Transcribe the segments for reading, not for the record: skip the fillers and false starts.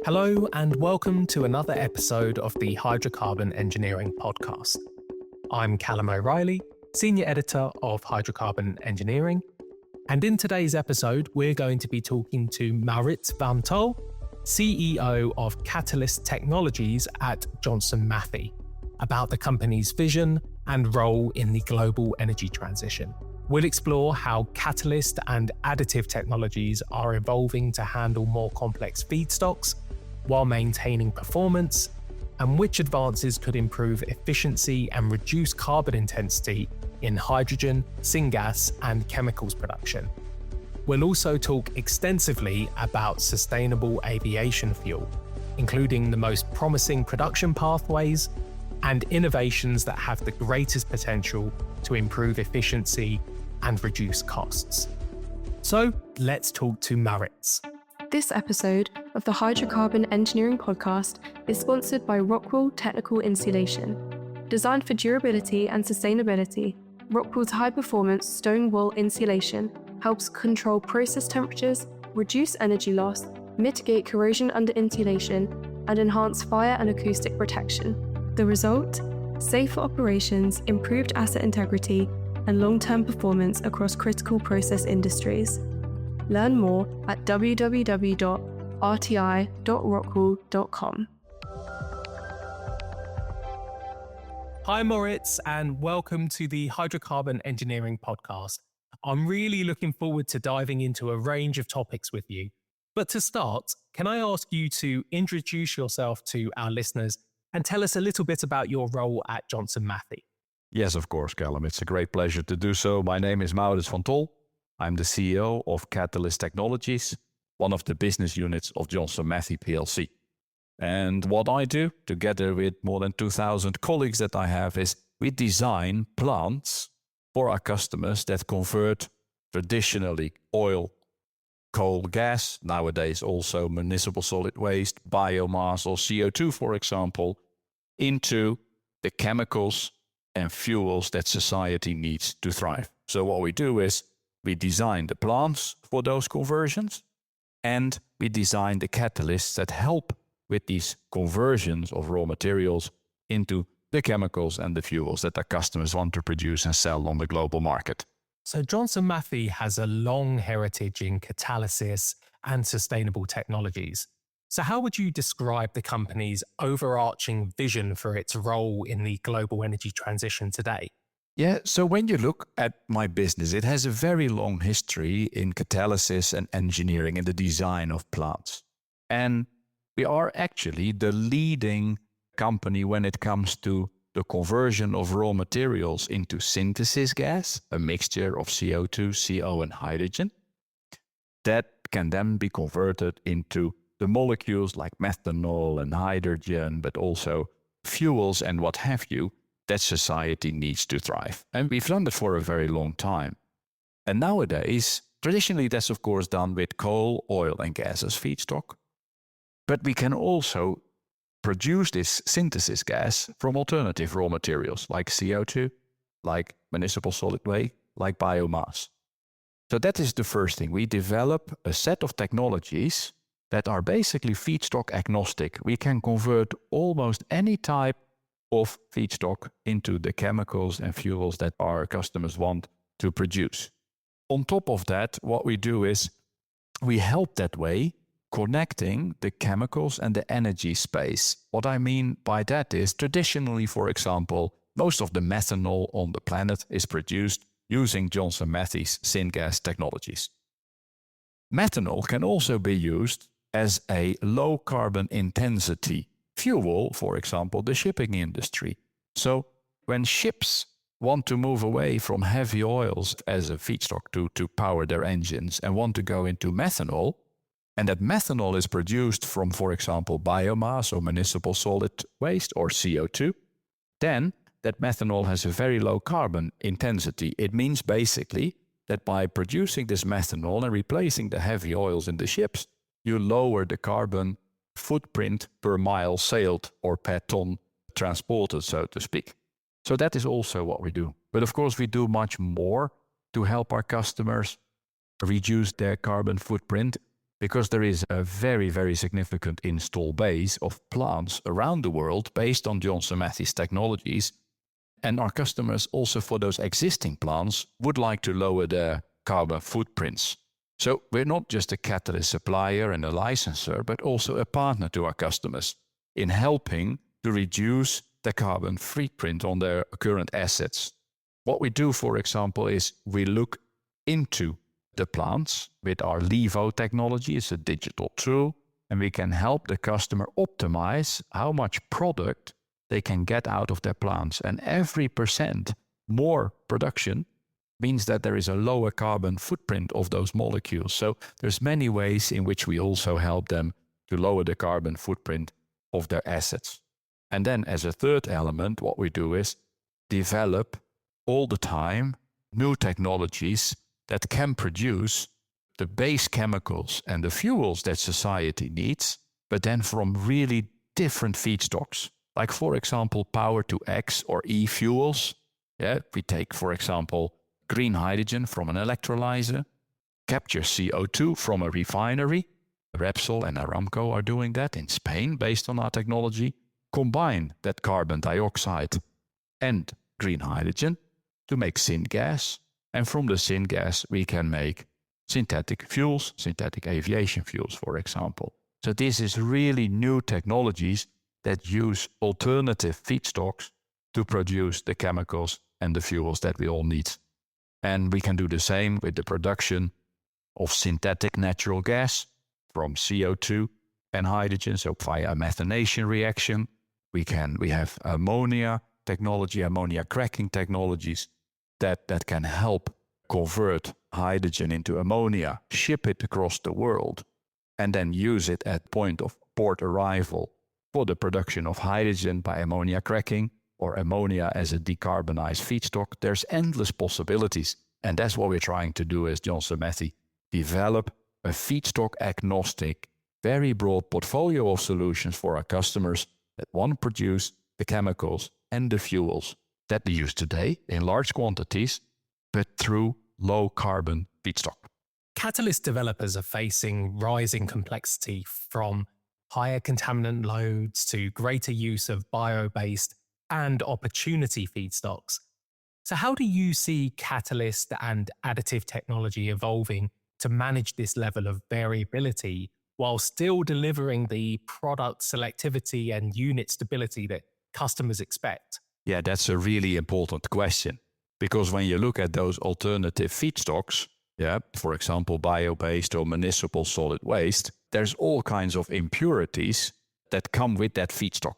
Hello and welcome to another episode of the Hydrocarbon Engineering Podcast. I'm Callum O'Reilly, Senior Editor of Hydrocarbon Engineering, and in today's episode we're going to be talking to Maurits van Tol, CEO of Catalyst Technologies at Johnson Matthey, about the company's vision and role in the global energy transition. We'll explore how catalyst and additive technologies are evolving to handle more complex feedstocks while maintaining performance, and which advances could improve efficiency and reduce carbon intensity in hydrogen, syngas, and chemicals production. We'll also talk extensively about sustainable aviation fuel, including the most promising production pathways and innovations that have the greatest potential to improve efficiency and reduce costs. So let's talk to Maurits. This episode of the Hydrocarbon Engineering Podcast is sponsored by Rockwool Technical Insulation. Designed for durability and sustainability, Rockwool's high-performance stone wool insulation helps control process temperatures, reduce energy loss, mitigate corrosion under insulation, and enhance fire and acoustic protection. The result? Safer operations, improved asset integrity, and long-term performance across critical process industries. Learn more at www.rti.rockwool.com. Hi Maurits, and welcome to the Hydrocarbon Engineering Podcast. I'm really looking forward to diving into a range of topics with you. But to start, can I ask you to introduce yourself to our listeners and tell us a little bit about your role at Johnson Matthey? Yes, of course, Callum. It's a great pleasure to do so. My name is Maurits van Tol. I'm the CEO of Catalyst Technologies, one of the business units of Johnson Matthey PLC. And what I do, together with more than 2,000 colleagues that I have, is we design plants for our customers that convert traditionally oil, coal, gas, nowadays also municipal solid waste, biomass or CO2, for example, into the chemicals and fuels that society needs to thrive. So what we do is we design the plants for those conversions, and we design the catalysts that help with these conversions of raw materials into the chemicals and the fuels that our customers want to produce and sell on the global market. So Johnson Matthey has a long heritage in catalysis and sustainable technologies. So how would you describe the company's overarching vision for its role in the global energy transition today? Yeah, so when you look at my business, it has a very long history in catalysis and engineering and the design of plants. And we are actually the leading company when it comes to the conversion of raw materials into synthesis gas, a mixture of CO2, CO, and hydrogen, that can then be converted into the molecules like methanol and hydrogen, but also fuels and what have you, that society needs to thrive. And we've done that for a very long time. And nowadays, traditionally that's of course done with coal, oil and gas as feedstock. But we can also produce this synthesis gas from alternative raw materials like CO2, like municipal solid waste, like biomass. So that is the first thing. We develop a set of technologies that are basically feedstock agnostic. We can convert almost any type of feedstock into the chemicals and fuels that our customers want to produce. On top of that, what we do is we help that way connecting the chemicals and the energy space. What I mean by that is traditionally, for example, most of the methanol on the planet is produced using Johnson Matthey's syngas technologies. Methanol can also be used as a low carbon intensity fuel, for example, the shipping industry. So when ships want to move away from heavy oils as a feedstock to power their engines and want to go into methanol, and that methanol is produced from, for example, biomass or municipal solid waste or CO2, then that methanol has a very low carbon intensity. It means basically that by producing this methanol and replacing the heavy oils in the ships, you lower the carbon footprint per mile sailed or per ton transported, so to speak. So that is also what we do. But of course, we do much more to help our customers reduce their carbon footprint because there is a very, very significant install base of plants around the world based on Johnson Matthey's technologies. And our customers also for those existing plants would like to lower their carbon footprints. So we're not just a catalyst supplier and a licensor, but also a partner to our customers in helping to reduce the carbon footprint on their current assets. What we do, for example, is we look into the plants with our Levo technology. It's a digital tool, and we can help the customer optimize how much product they can get out of their plants. And every % more production means that there is a lower carbon footprint of those molecules. So there's many ways in which we also help them to lower the carbon footprint of their assets. And then as a third element, what we do is develop all the time new technologies that can produce the base chemicals and the fuels that society needs, but then from really different feedstocks. Like, for example, power to X or e-fuels. Yeah, we take, for example, green hydrogen from an electrolyzer, capture CO2 from a refinery. Repsol and Aramco are doing that in Spain based on our technology. Combine that carbon dioxide and green hydrogen to make syngas. And from the syngas, we can make synthetic fuels, synthetic aviation fuels, for example. So this is really new technologies that use alternative feedstocks to produce the chemicals and the fuels that we all need. And we can do the same with the production of synthetic natural gas from CO2 and hydrogen, so via a methanation reaction. We have ammonia technology, ammonia cracking technologies that can help convert hydrogen into ammonia, ship it across the world, and then use it at point of port arrival for the production of hydrogen by ammonia cracking or ammonia as a decarbonized feedstock. There's endless possibilities, and that's what we're trying to do as Johnson Matthey, develop a feedstock agnostic, very broad portfolio of solutions for our customers that want to produce the chemicals and the fuels that they use today in large quantities, but through low carbon feedstock. Catalyst developers are facing rising complexity from higher contaminant loads to greater use of bio-based and opportunity feedstocks. So how do you see catalyst and additive technology evolving to manage this level of variability while still delivering the product selectivity and unit stability that customers expect? Yeah, that's a really important question, because when you look at those alternative feedstocks, for example, bio-based or municipal solid waste, there's all kinds of impurities that come with that feedstock.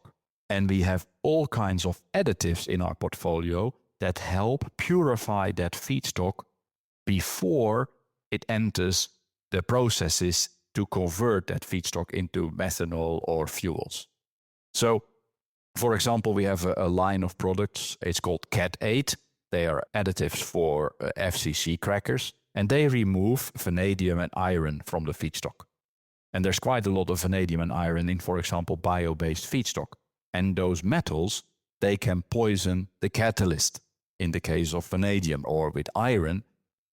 And we have all kinds of additives in our portfolio that help purify that feedstock before it enters the processes to convert that feedstock into methanol or fuels. So, for example, we have a line of products. It's called Cat8. They are additives for FCC crackers, and they remove vanadium and iron from the feedstock. And there's quite a lot of vanadium and iron in, for example, bio-based feedstock. And those metals, they can poison the catalyst in the case of vanadium, or with iron.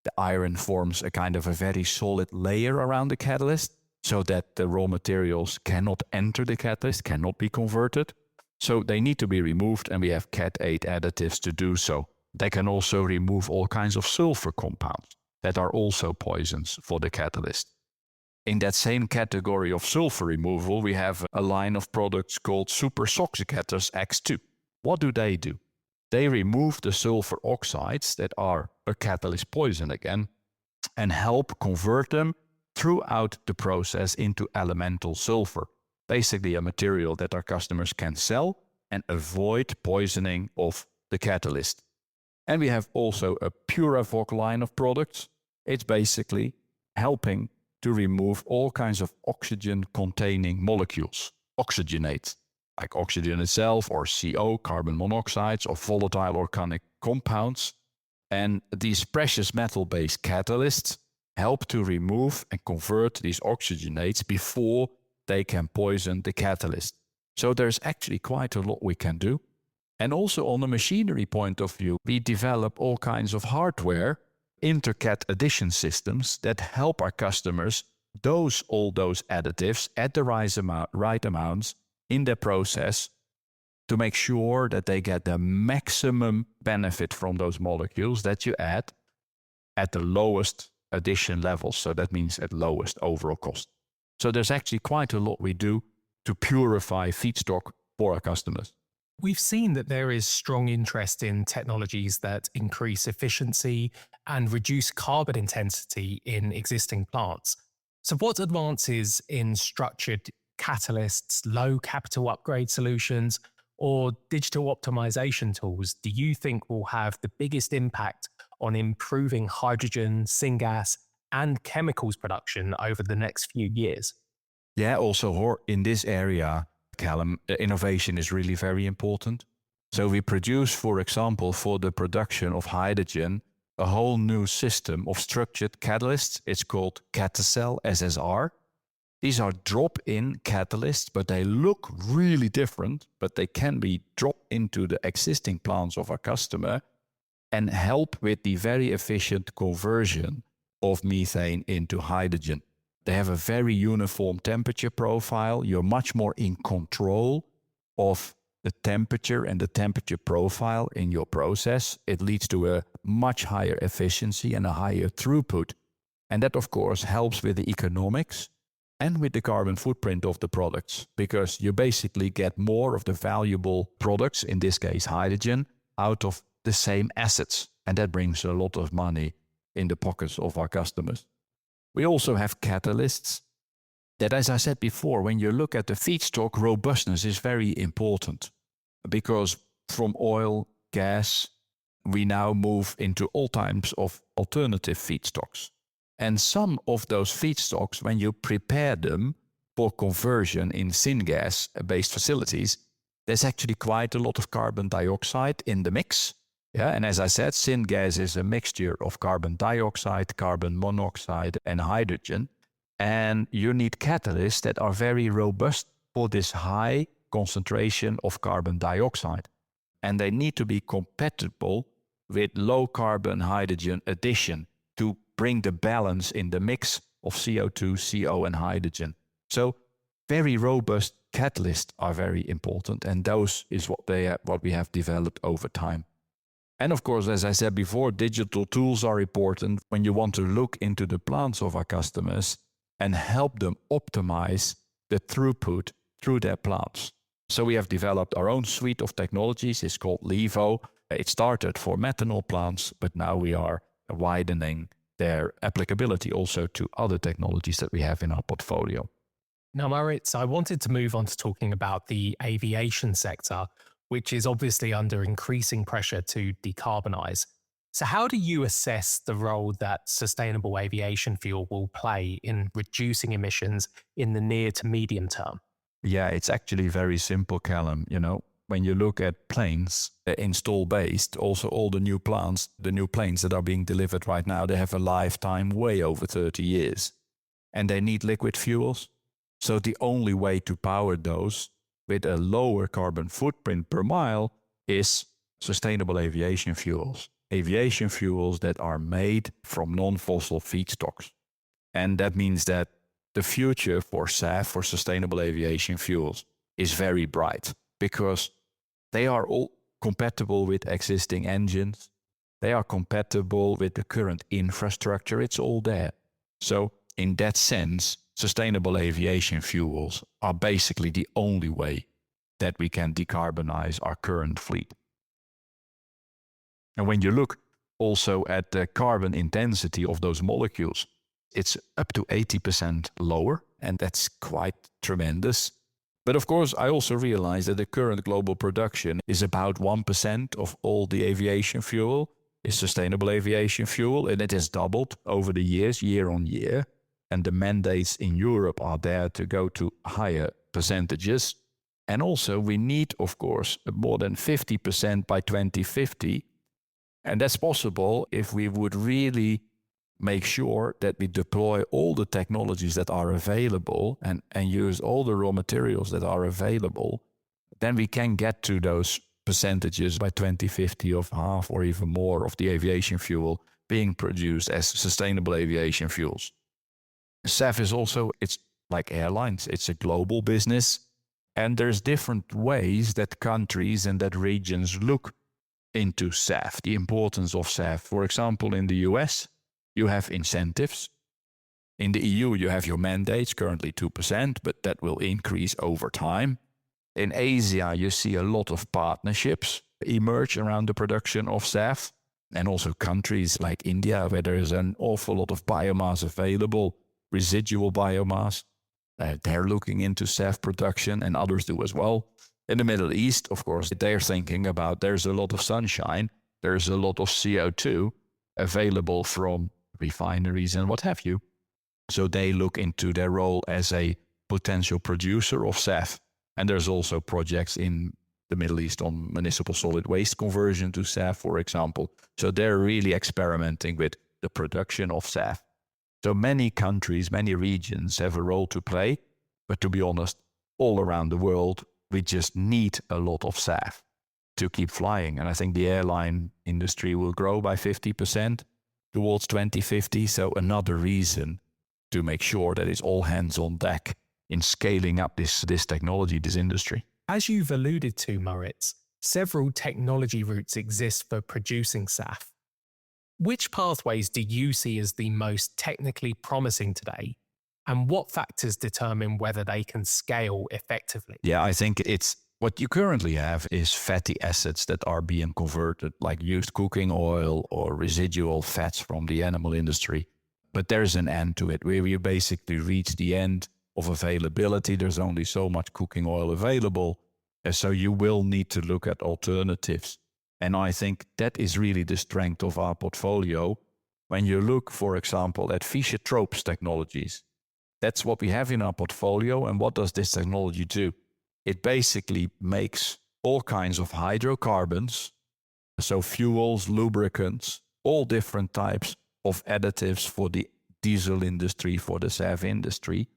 The iron forms a kind of a very solid layer around the catalyst so that the raw materials cannot enter the catalyst, cannot be converted. So they need to be removed, and we have Cat8 additives to do so. They can also remove all kinds of sulfur compounds that are also poisons for the catalyst. In that same category of sulfur removal, we have a line of products called supersoxicators X2. What do? They remove the sulfur oxides that are a catalyst poison again and help convert them throughout the process into elemental sulfur, basically a material that our customers can sell and avoid poisoning of the catalyst. And we have also a Puravoc line of products. It's basically helping to remove all kinds of oxygen-containing molecules, oxygenates, like oxygen itself or CO, carbon monoxides, or volatile organic compounds. And these precious metal-based catalysts help to remove and convert these oxygenates before they can poison the catalyst. So there's actually quite a lot we can do. And also on the machinery point of view, we develop all kinds of hardware, intercat addition systems that help our customers all those additives at the right amounts in their process to make sure that they get the maximum benefit from those molecules that you add at the lowest addition levels. So that means at lowest overall cost. So there's actually quite a lot we do to purify feedstock for our customers. We've seen that there is strong interest in technologies that increase efficiency and reduce carbon intensity in existing plants. So what advances in structured catalysts, low capital upgrade solutions, or digital optimization tools do you think will have the biggest impact on improving hydrogen, syngas, and chemicals production over the next few years? Yeah, also in this area, Callum, innovation is really very important. So we produce, for example, for the production of hydrogen, a whole new system of structured catalysts. It's called Catacell, SSR. These are drop-in catalysts, but they look really different, but they can be dropped into the existing plants of our customer and help with the very efficient conversion of methane into hydrogen. They have a very uniform temperature profile. You're much more in control of the temperature and the temperature profile in your process. It leads to a much higher efficiency and a higher throughput. And that, of course, helps with the economics and with the carbon footprint of the products, because you basically get more of the valuable products, in this case hydrogen, out of the same assets. And that brings a lot of money in the pockets of our customers. We also have catalysts that, as I said before, when you look at the feedstock, robustness is very important, because from oil, gas, we now move into all types of alternative feedstocks. And some of those feedstocks, when you prepare them for conversion in syngas-based facilities, there's actually quite a lot of carbon dioxide in the mix. Yeah, and as I said, syngas is a mixture of carbon dioxide, carbon monoxide, and hydrogen. And you need catalysts that are very robust for this high concentration of carbon dioxide. And they need to be compatible with low carbon hydrogen addition to bring the balance in the mix of CO2, CO, and hydrogen. So very robust catalysts are very important, and those is what we have developed over time. And of course, as I said before, digital tools are important when you want to look into the plants of our customers and help them optimize the throughput through their plants. So we have developed our own suite of technologies. It's called Levo. It started for methanol plants, but now we are widening their applicability also to other technologies that we have in our portfolio. Now, Maurits, I wanted to move on to talking about the aviation sector, which is obviously under increasing pressure to decarbonize. So how do you assess the role that sustainable aviation fuel will play in reducing emissions in the near to medium term? Yeah, it's actually very simple, Callum. When you look at planes, install-based, also all the new planes that are being delivered right now, they have a lifetime way over 30 years. And they need liquid fuels. So the only way to power those with a lower carbon footprint per mile is sustainable aviation fuels. Aviation fuels that are made from non-fossil feedstocks. And that means that the future for SAF, for sustainable aviation fuels, is very bright, because they are all compatible with existing engines. They are compatible with the current infrastructure. It's all there. So in that sense, sustainable aviation fuels are basically the only way that we can decarbonize our current fleet. And when you look also at the carbon intensity of those molecules, it's up to 80% lower, and that's quite tremendous. But of course, I also realize that the current global production is about 1% of all the aviation fuel is sustainable aviation fuel, and it has doubled over the years, year on year. And the mandates in Europe are there to go to higher percentages. And also we need, of course, more than 50% by 2050. And that's possible if we would really make sure that we deploy all the technologies that are available and use all the raw materials that are available. Then we can get to those percentages by 2050 of half or even more of the aviation fuel being produced as sustainable aviation fuels. SAF is also, it's like airlines, it's a global business. And there's different ways that countries and that regions look into SAF, the importance of SAF. For example, in the US, you have incentives. In the EU, you have your mandates, currently 2%, but that will increase over time. In Asia, you see a lot of partnerships emerge around the production of SAF, and also countries like India, where there is an awful lot of biomass available, residual biomass. They're looking into SAF production, and others do as well. In the Middle East, of course, they're thinking about there's a lot of sunshine, there's a lot of CO2 available from refineries and what have you. So they look into their role as a potential producer of SAF. And there's also projects in the Middle East on municipal solid waste conversion to SAF, for example. So they're really experimenting with the production of SAF. So many countries, many regions have a role to play. But to be honest, all around the world, we just need a lot of SAF to keep flying. And I think the airline industry will grow by 50% towards 2050. So another reason to make sure that it's all hands on deck in scaling up this technology, this industry. As you've alluded to, Maurits, several technology routes exist for producing SAF. Which pathways do you see as the most technically promising today, and what factors determine whether they can scale effectively? Yeah, I think it's what you currently have is fatty acids that are being converted, like used cooking oil or residual fats from the animal industry. But there's an end to it, where you basically reach the end of availability. There's only so much cooking oil available. And so you will need to look at alternatives. And I think that is really the strength of our portfolio. When you look, for example, at Fischer-Tropsch technologies, that's what we have in our portfolio. And what does this technology do? It basically makes all kinds of hydrocarbons, so fuels, lubricants, all different types of additives for the diesel industry, for the SAF industry,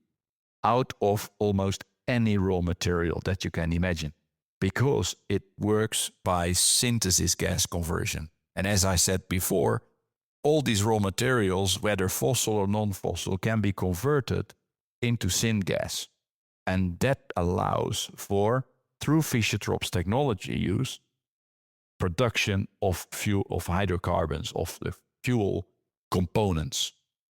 out of almost any raw material that you can imagine, because it works by synthesis gas conversion. And as I said before, all these raw materials, whether fossil or non-fossil, can be converted into syngas. And that allows for, through Fischer-Tropsch technology use, production of hydrocarbons, of the fuel components.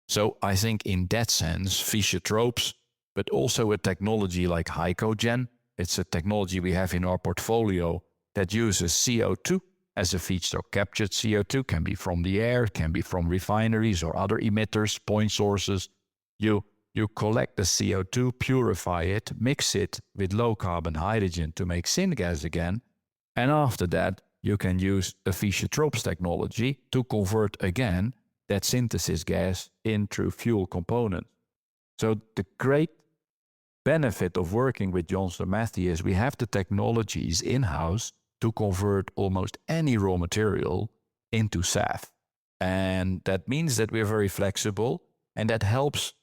So I think in that sense, Fischer-Tropsch, but also a technology like Hydrocarbon, it's a technology we have in our portfolio that uses CO2 as a feedstock. Captured CO2 can be from the air, can be from refineries or other emitters, point sources. You collect the CO2, purify it, mix it with low carbon hydrogen to make syngas again. And after that, you can use a Fischer-Tropsch technology to convert again that synthesis gas into fuel components. So the great benefit of working with Johnson Matthey is we have the technologies in-house to convert almost any raw material into SAF. And that means that we're very flexible, and that helps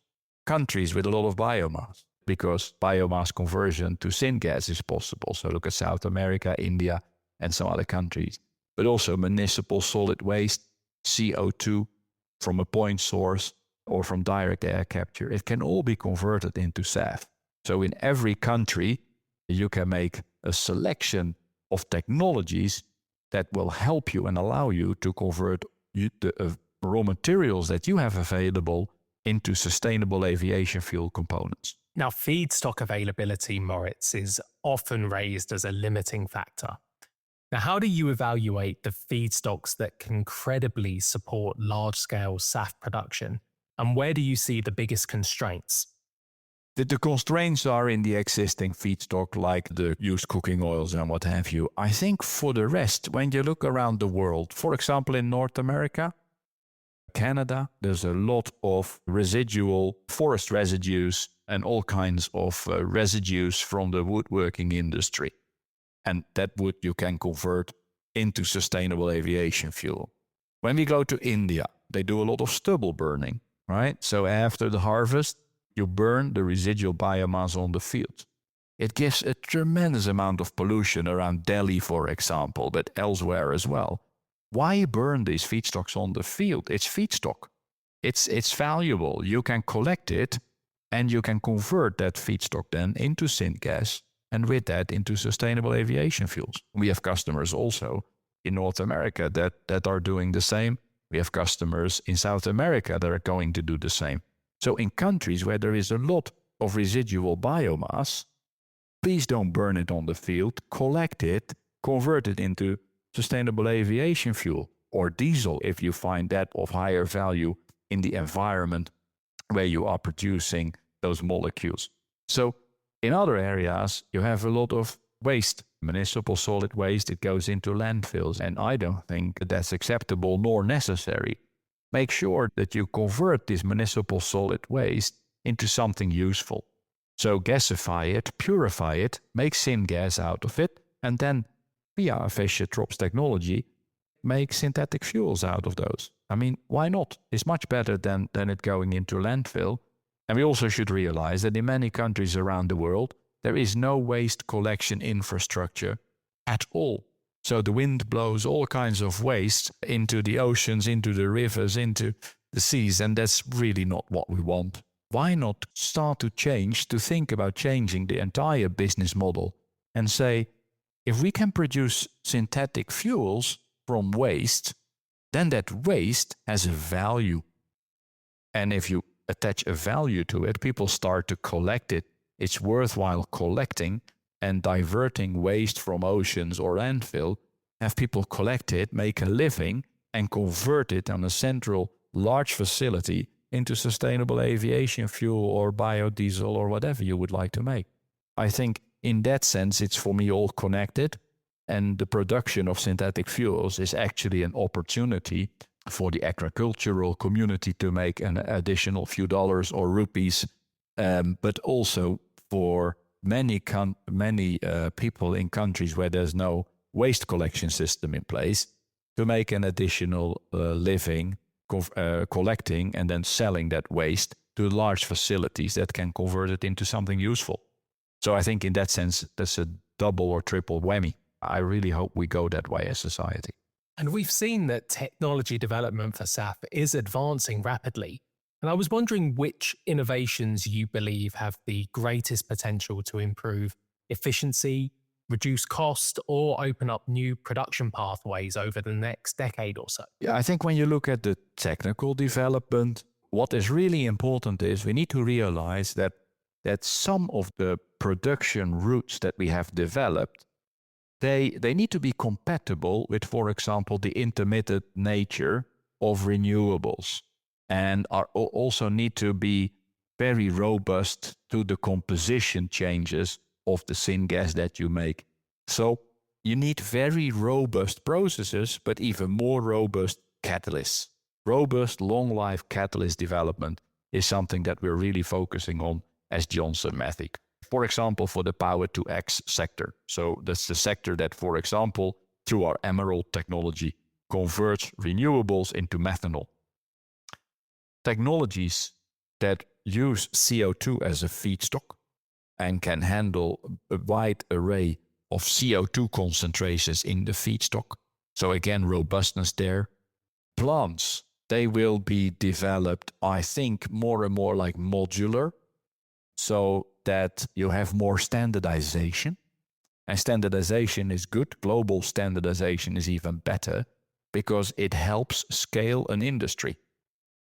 countries with a lot of biomass, because biomass conversion to syngas is possible. So look at South America, India, and some other countries. But also municipal solid waste, CO2 from a point source or from direct air capture. It can all be converted into SAF. So in every country, you can make a selection of technologies that will help you and allow you to convert the raw materials that you have available into sustainable aviation fuel components. Now, feedstock availability, Maurits, is often raised as a limiting factor. Now, how do you evaluate the feedstocks that can credibly support large-scale SAF production, and where do you see the biggest constraints? The constraints are in the existing feedstock, like the used cooking oils and what have you. I think for the rest, when you look around the world, for example, in North America, Canada, there's a lot of residual forest residues and all kinds of residues from the woodworking industry. And that wood you can convert into sustainable aviation fuel. When we go to India, they do a lot of stubble burning, right? So after the harvest, you burn the residual biomass on the field. It gives a tremendous amount of pollution around Delhi, for example, but elsewhere as well. Why burn these feedstocks on the field? It's feedstock. It's valuable. You can collect it and you can convert that feedstock then into syngas and with that into sustainable aviation fuels. We have customers also in North America that are doing the same. We have customers in South America that are going to do the same. So in countries where there is a lot of residual biomass, please don't burn it on the field, collect it, convert it into sustainable aviation fuel or diesel if you find that of higher value in the environment where you are producing those molecules. So in other areas, you have a lot of waste, municipal solid waste. It goes into landfills, and I don't think that's acceptable nor necessary. Make sure that you convert this municipal solid waste into something useful. So gasify it, purify it, make syngas out of it, and then via Fischer-Tropsch technology, make synthetic fuels out of those. I mean, why not? It's much better than it going into landfill. And we also should realize that in many countries around the world, there is no waste collection infrastructure at all. So the wind blows all kinds of waste into the oceans, into the rivers, into the seas, and that's really not what we want. Why not start to think about changing the entire business model and say, if we can produce synthetic fuels from waste, then that waste has a value. And if you attach a value to it, people start to collect it. It's worthwhile collecting and diverting waste from oceans or landfill, have people collect it, make a living, and convert it on a central large facility into sustainable aviation fuel or biodiesel or whatever you would like to make. I think in that sense, it's for me all connected. And the production of synthetic fuels is actually an opportunity for the agricultural community to make an additional few dollars or rupees, but also for many people in countries where there's no waste collection system in place to make an additional living collecting and then selling that waste to large facilities that can convert it into something useful. So I think in that sense, that's a double or triple whammy. I really hope we go that way as society. And we've seen that technology development for SAF is advancing rapidly. And I was wondering which innovations you believe have the greatest potential to improve efficiency, reduce cost, or open up new production pathways over the next decade or so. Yeah, I think when you look at the technical development, what is really important is we need to realize that some of the production routes that we have developed, they need to be compatible with, for example, the intermittent nature of renewables, and also need to be very robust to the composition changes of the syngas that you make. So you need very robust processes, but even more robust catalysts. Robust long-life catalyst development is something that we're really focusing on as Johnson Matthey. For example, for the Power-to-X sector. So that's the sector that, for example, through our Emerald technology, converts renewables into methanol. Technologies that use CO2 as a feedstock and can handle a wide array of CO2 concentrations in the feedstock. So again, robustness there. Plants, they will be developed, I think, more and more like modular, so that you have more standardization. And standardization is good. Global standardization is even better because it helps scale an industry.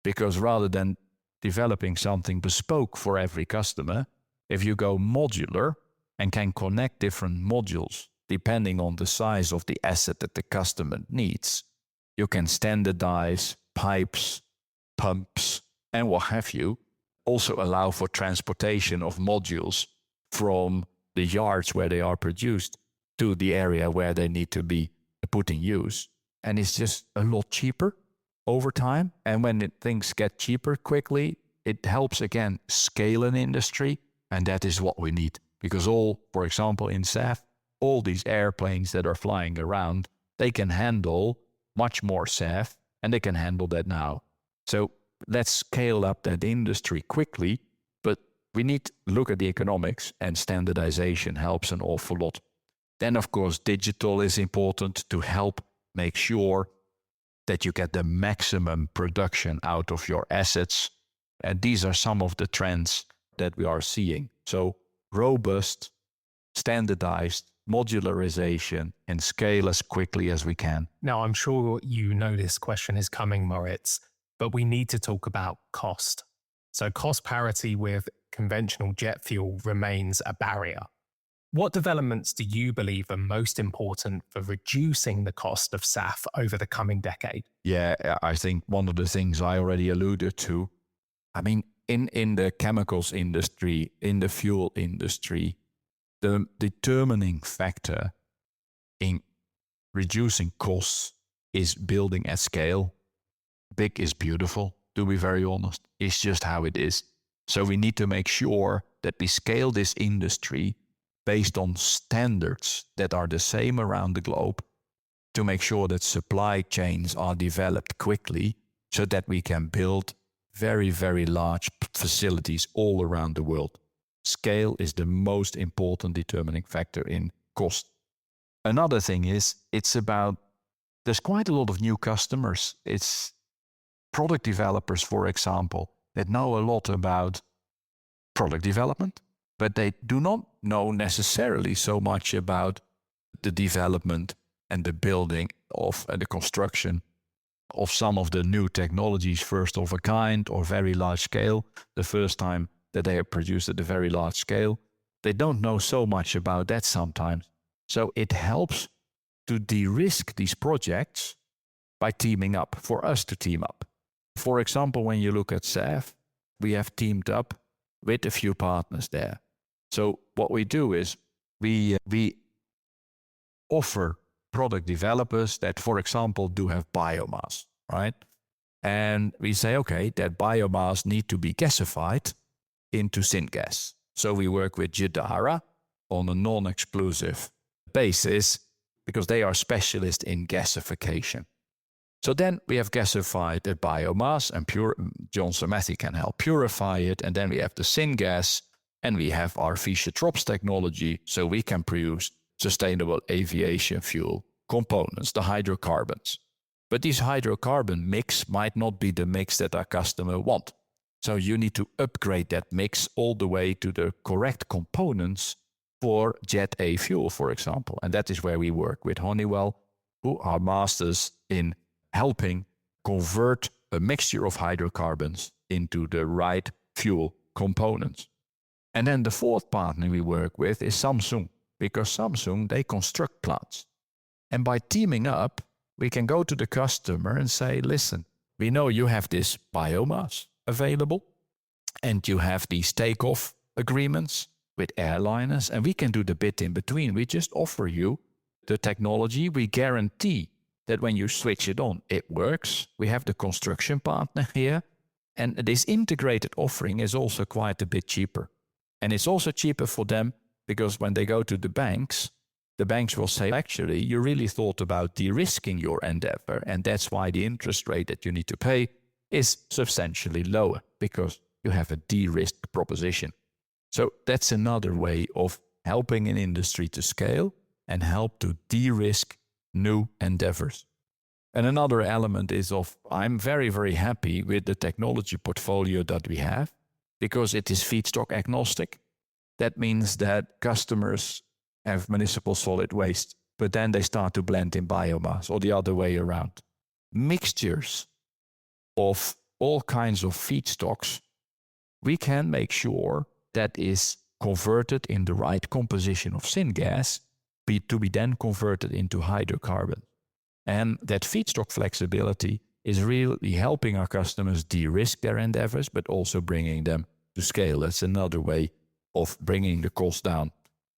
Because rather than developing something bespoke for every customer, if you go modular and can connect different modules depending on the size of the asset that the customer needs, you can standardize pipes, pumps, and what have you. Also allow for transportation of modules from the yards where they are produced to the area where they need to be put in use. And it's just a lot cheaper over time. And when things get cheaper quickly, it helps, again, scale an industry. And that is what we need. Because for example, in SAF, all these airplanes that are flying around, they can handle much more SAF, and they can handle that now. So let's scale up that industry quickly, but we need to look at the economics, and standardization helps an awful lot. Then, of course, digital is important to help make sure that you get the maximum production out of your assets. And these are some of the trends that we are seeing. So robust, standardized, modularization, and scale as quickly as we can. Now, I'm sure you know this question is coming, Maurits, but we need to talk about cost. So cost parity with conventional jet fuel remains a barrier. What developments do you believe are most important for reducing the cost of SAF over the coming decade? Yeah, I think one of the things I already alluded to, I mean, in the chemicals industry, in the fuel industry, the determining factor in reducing costs is building at scale. Big is beautiful, to be very honest. It's just how it is. So we need to make sure that we scale this industry based on standards that are the same around the globe, to make sure that supply chains are developed quickly so that we can build very, very large facilities all around the world. Scale is the most important determining factor in cost. Another thing is, there's quite a lot of new customers. It's product developers, for example, that know a lot about product development, but they do not know necessarily so much about the development and the building of the construction of some of the new technologies, first of a kind or very large scale, the first time that they are produced at a very large scale. They don't know so much about that sometimes. So it helps to de-risk these projects by teaming up, for us to team up. For example, when you look at SAF, we have teamed up with a few partners there. So what we do is we offer product developers that, for example, do have biomass, right? And we say, okay, that biomass need to be gasified into syngas. So we work with Jadara on a non-exclusive basis because they are specialists in gasification. So then we have gasified the biomass, and Johnson Matthey can help purify it. And then we have the syngas, and we have our Fischer-Tropsch technology, so we can produce sustainable aviation fuel components, the hydrocarbons. But this hydrocarbon mix might not be the mix that our customer want. So you need to upgrade that mix all the way to the correct components for Jet A fuel, for example. And that is where we work with Honeywell, who are masters in helping convert a mixture of hydrocarbons into the right fuel components. And then the fourth partner we work with is Samsung, because Samsung, they construct plants. And by teaming up, we can go to the customer and say, listen, we know you have this biomass available, and you have these takeoff agreements with airliners, and we can do the bit in between. We just offer you the technology. We guarantee that when you switch it on, it works. We have the construction partner here, and this integrated offering is also quite a bit cheaper. And it's also cheaper for them because when they go to the banks will say, actually, you really thought about de-risking your endeavor, and that's why the interest rate that you need to pay is substantially lower, because you have a de-risked proposition. So that's another way of helping an industry to scale and help to de-risk new endeavors. And another element is I'm very, very happy with the technology portfolio that we have, because it is feedstock agnostic. That means that customers have municipal solid waste, but then they start to blend in biomass, or the other way around. Mixtures of all kinds of feedstocks, we can make sure that is converted in the right composition of syngas to be then converted into hydrocarbon. And that feedstock flexibility is really helping our customers de-risk their endeavors, but also bringing them to scale. That's another way of bringing the cost down.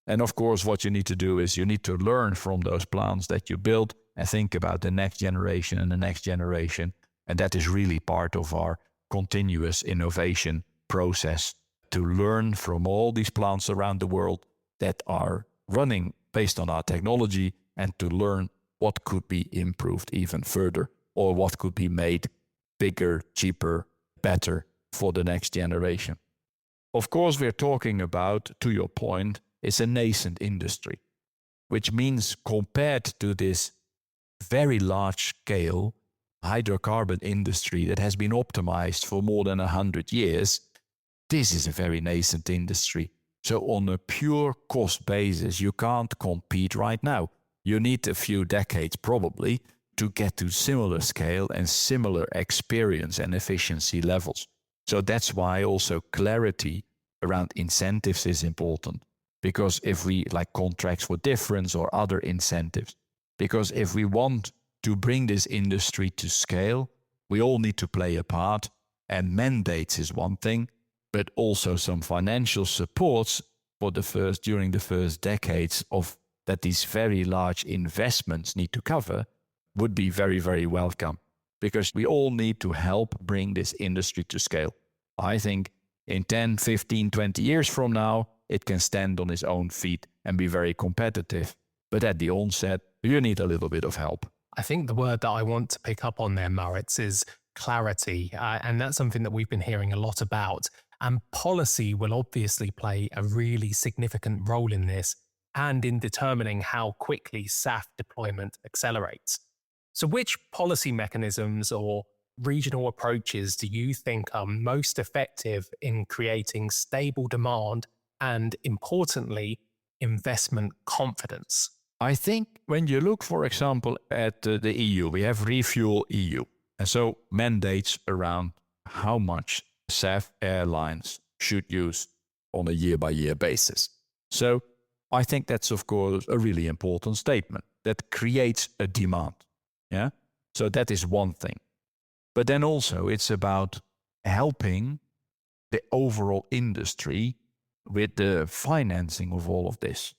And of course, what you need to do is you need to learn from those plants that you build and think about the next generation and the next generation. And that is really part of our continuous innovation process, to learn from all these plants around the world that are running based on our technology, and to learn what could be improved even further, or what could be made bigger, cheaper, better for the next generation. Of course, we're talking about, to your point, it's a nascent industry, which means compared to this very large scale hydrocarbon industry that has been optimized for more than 100 years, this is a very nascent industry. So on a pure cost basis, you can't compete right now. You need a few decades probably to get to similar scale and similar experience and efficiency levels. So that's why also clarity around incentives is important. Because if we like contracts for difference or other incentives, because if we want to bring this industry to scale, we all need to play a part, and mandates is one thing, but also some financial supports for during the first decades of that these very large investments need to cover would be very, very welcome, because we all need to help bring this industry to scale. I think in 10, 15, 20 years from now, it can stand on its own feet and be very competitive. But at the onset, you need a little bit of help. I think the word that I want to pick up on there, Maurits, is clarity. And that's something that we've been hearing a lot about. And policy will obviously play a really significant role in this and in determining how quickly SAF deployment accelerates. So which policy mechanisms or regional approaches do you think are most effective in creating stable demand and, importantly, investment confidence? I think when you look, for example, at the EU, we have Refuel EU. And so mandates around how much SAF airlines should use on a year-by-year basis. So I think that's, of course, a really important statement that creates a demand. Yeah. So that is one thing. But then also it's about helping the overall industry with the financing of all of this.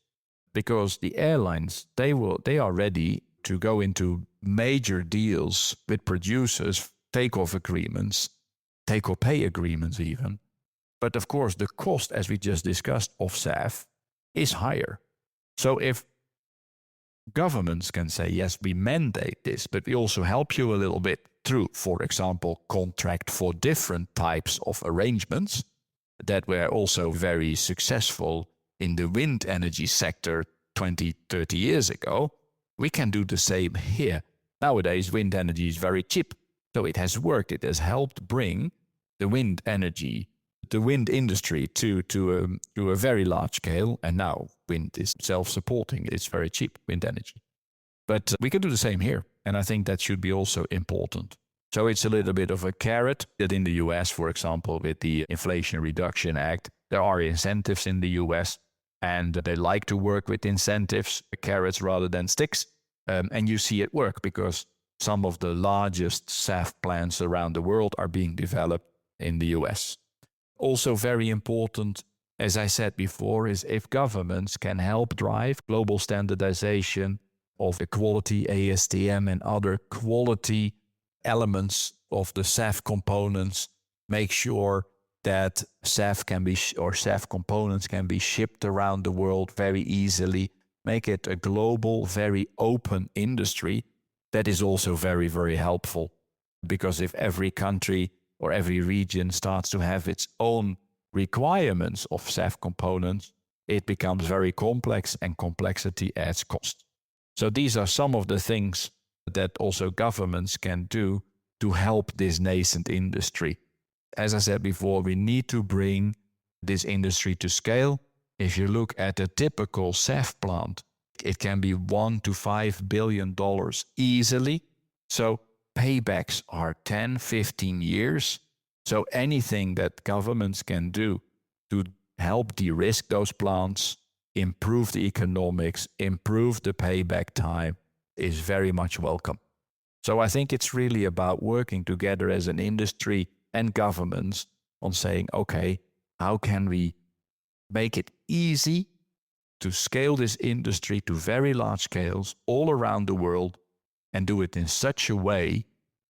Because the airlines, they are ready to go into major deals with producers, take-off agreements, take-or-pay agreements even. But of course, the cost, as we just discussed, of SAF is higher. So if governments can say, yes, we mandate this, but we also help you a little bit through, for example, contract for different types of arrangements that were also very successful in the wind energy sector 20, 30 years ago, we can do the same here. Nowadays, wind energy is very cheap. So it has worked. It has helped bring the wind energy, the wind industry to a very large scale. And now wind is self-supporting. It's very cheap, wind energy. But we can do the same here. And I think that should be also important. So it's a little bit of a carrot that in the US, for example, with the Inflation Reduction Act, there are incentives in the US. And they like to work with incentives, carrots rather than sticks. And you see it work because some of the largest SAF plants around the world are being developed in the US. Also very important, as I said before, is if governments can help drive global standardization of the quality ASTM and other quality elements of the SAF components, make sure that SAF can be or SAF components can be shipped around the world very easily, make it a global, very open industry. That is also very, very helpful, because if every country or every region starts to have its own requirements of SAF components, it becomes very complex, and complexity adds cost. So these are some of the things that also governments can do to help this nascent industry. As I said before, we need to bring this industry to scale. If you look at a typical SAF plant, it can be $1 to $5 billion easily. So paybacks are 10, 15 years. So anything that governments can do to help de-risk those plants, improve the economics, improve the payback time is very much welcome. So I think it's really about working together as an industry and governments on saying, okay, how can we make it easy to scale this industry to very large scales all around the world, and do it in such a way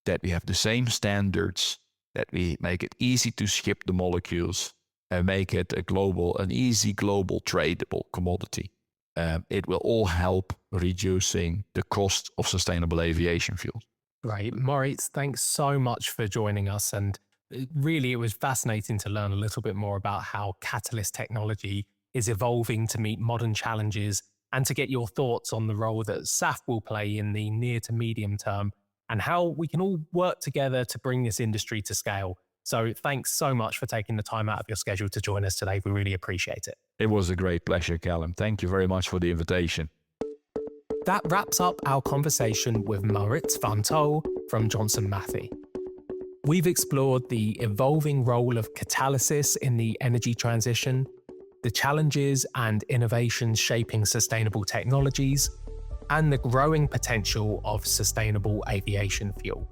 that we have the same standards, that we make it easy to ship the molecules and make it an easy global tradable commodity. It will all help reducing the cost of sustainable aviation fuels. Great. Maurits, thanks so much for joining us. And really, it was fascinating to learn a little bit more about how catalyst technology is evolving to meet modern challenges, and to get your thoughts on the role that SAF will play in the near to medium term, and how we can all work together to bring this industry to scale. So thanks so much for taking the time out of your schedule to join us today. We really appreciate it. It was a great pleasure, Callum. Thank you very much for the invitation. That wraps up our conversation with Maurits van Tol from Johnson Matthey. We've explored the evolving role of catalysis in the energy transition, the challenges and innovations shaping sustainable technologies, and the growing potential of sustainable aviation fuel.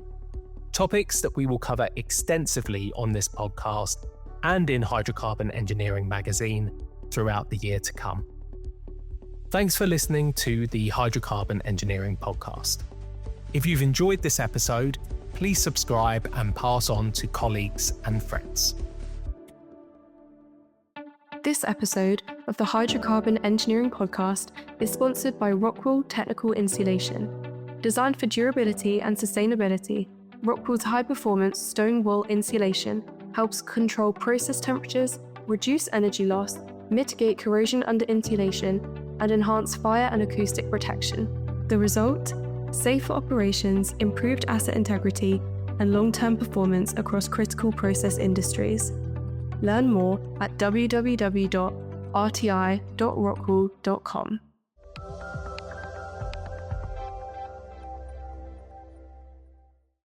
Topics that we will cover extensively on this podcast and in Hydrocarbon Engineering magazine throughout the year to come. Thanks for listening to the Hydrocarbon Engineering podcast. If you've enjoyed this episode, please subscribe and pass on to colleagues and friends. This episode of the Hydrocarbon Engineering podcast is sponsored by Rockwool Technical Insulation. Designed for durability and sustainability, Rockwool's high-performance stone wool insulation helps control process temperatures, reduce energy loss, mitigate corrosion under insulation, and enhance fire and acoustic protection. The result? Safer operations, improved asset integrity, and long-term performance across critical process industries. Learn more at www.rti.rockwool.com.